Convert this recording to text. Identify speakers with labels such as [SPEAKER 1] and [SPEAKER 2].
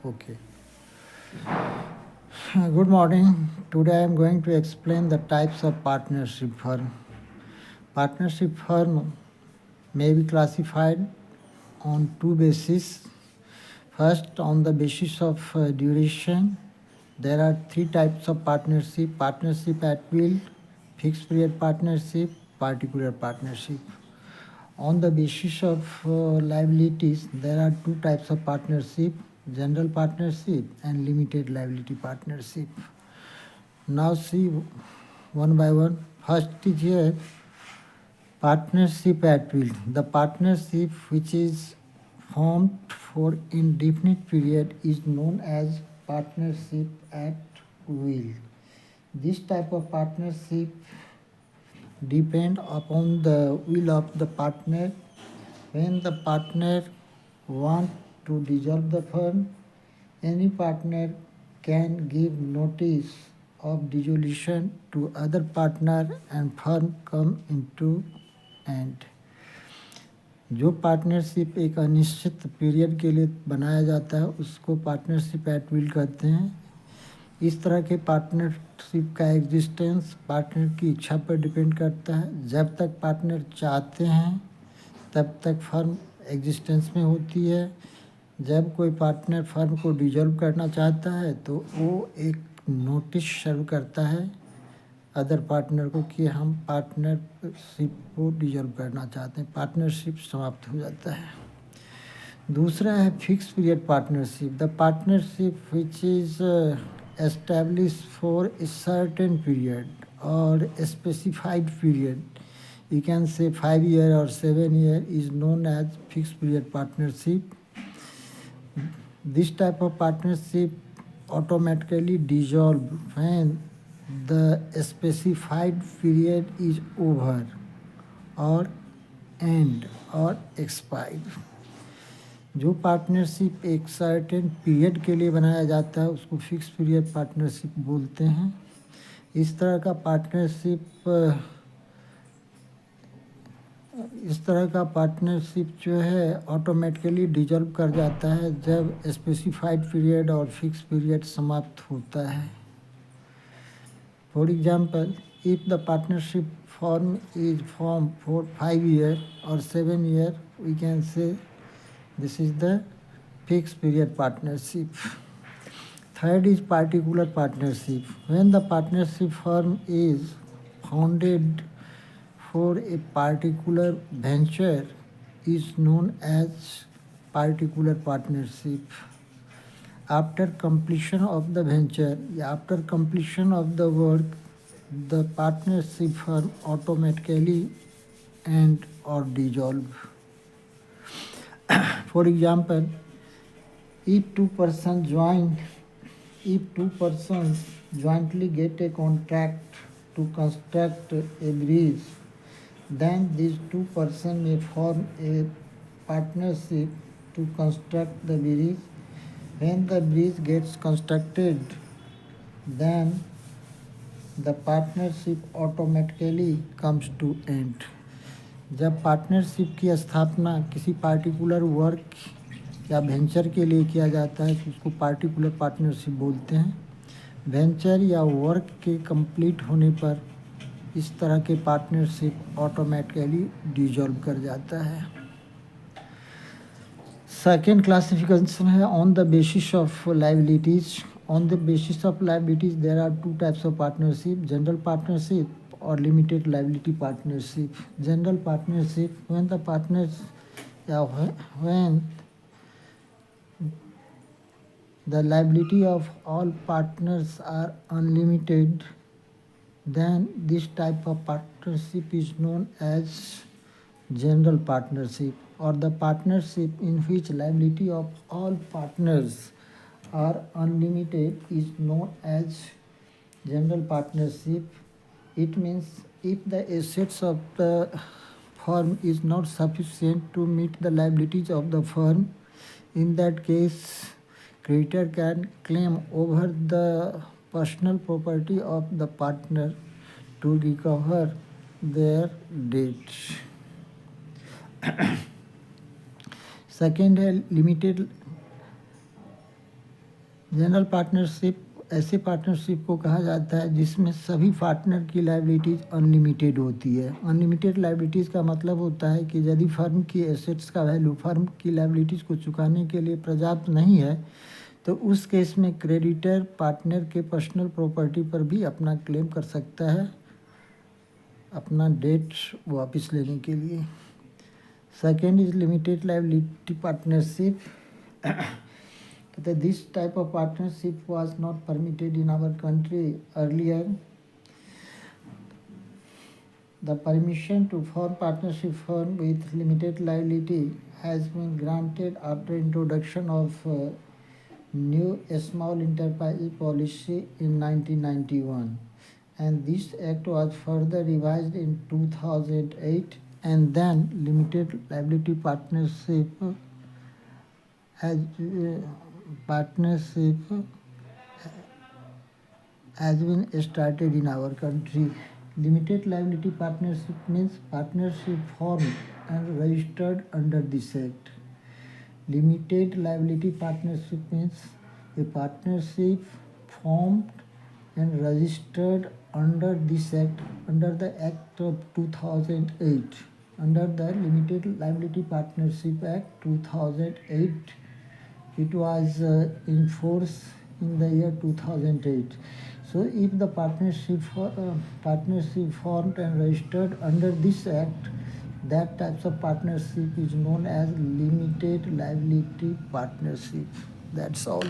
[SPEAKER 1] Okay. Good morning. Today I am going to explain the types of partnership firm. Partnership firm may be classified on two bases. First, on the basis of duration, there are three types of partnership: partnership at will, fixed period partnership, particular partnership. On the basis of liabilities, there are two types of partnership: general partnership and limited liability partnership. Now see one by one. First is here partnership at will. The partnership which is formed for indefinite period is known as partnership at will. This type of partnership depend upon the will of the partner. When the partner want to dissolve the firm, any partner can give notice of dissolution to other partner and firm come into and जो partnership एक अनिश्चित period के लिए बनाया जाता है उसको partnership at will कहते हैं। इस तरह के पार्टनरशिप का एग्जिस्टेंस पार्टनर की इच्छा पर डिपेंड करता है। जब तक पार्टनर चाहते हैं तब तक फर्म एग्जिस्टेंस में होती है। जब कोई पार्टनर फर्म को डिजॉल्व करना चाहता है तो वो एक नोटिस सर्व करता है अदर पार्टनर को कि हम पार्टनरशिप को डिजॉल्व करना चाहते हैं, पार्टनरशिप समाप्त हो जाता है। दूसरा है fix period partnership. The partnership which is establish for a certain period और specified period, you can say 5 year or 7 year, is known as fixed period partnership. This type of partnership automatically dissolve when the specified period is over or end or expired. जो partnership एक certain period के लिए बनाया जाता है उसको fix period partnership बोलते हैं। इस तरह का पार्टनरशिप जो है ऑटोमेटिकली डिजॉल्व कर जाता है जब स्पेसिफाइड पीरियड और फिक्स पीरियड समाप्त होता है। For example, if the partnership form is form for 5 year or 7 year, we can say this is the fixed period partnership. Third is particular partnership. When the partnership firm is founded for a particular venture is known as particular partnership. After completion of the venture, after completion of the work, the partnership firm automatically end or dissolve. For example, if two persons jointly get a contract to construct a bridge, then these two persons may form a partnership to construct the bridge. When the bridge gets constructed, then the partnership automatically comes to end. जब partnership की स्थापना किसी particular work या venture के लिए किया जाता है तो उसको पार्टिकुलर पार्टनरशिप बोलते हैं। वेंचर या वर्क के कंप्लीट होने पर इस तरह के पार्टनरशिप ऑटोमेटिकली डिजॉल्व कर जाता है। सेकेंड क्लासिफिकेशन है on the basis of liabilities. On the basis of liabilities there are two types of partnership: general partnership और limited liability partnership. General partnership when the partners या when the liability of all partners are unlimited, then this type of partnership is known as general partnership, or the partnership in which liability of all partners are unlimited is known as general partnership. It means if the assets of the firm is not sufficient to meet the liabilities of the firm, in that case creditor can claim over the personal property of the partner to recover their debts. Second है general partnership ऐसे partnership को कहा जाता है जिसमें सभी partner की liabilities unlimited होती है। अनलिमिटेड लायबिलिटीज़ का मतलब होता है कि यदि फर्म की एसेट्स का वैल्यू फर्म की लायबिलिटीज़ को चुकाने के लिए पर्याप्त नहीं है तो उस केस में क्रेडिटर पार्टनर के पर्सनल प्रॉपर्टी पर भी अपना क्लेम कर सकता है अपना डेट वापस लेने के लिए। Second is limited liability partnership. This type of partnership was not permitted in our country earlier. The permission to form partnership firm with limited liability has been granted after introduction of new small enterprise policy in 1991, and this act was further revised in 2008, and then limited liability partnership has partnership has been started in our country. Limited liability partnership means partnership formed and registered under this act. Limited liability partnership means a partnership formed and registered under this act, under the Act of 2008. Under the Limited Liability Partnership Act 2008, it was in force in the year 2008. So if the partnership formed and registered under this act, that types of partnership is known as limited liability partnership. That's all.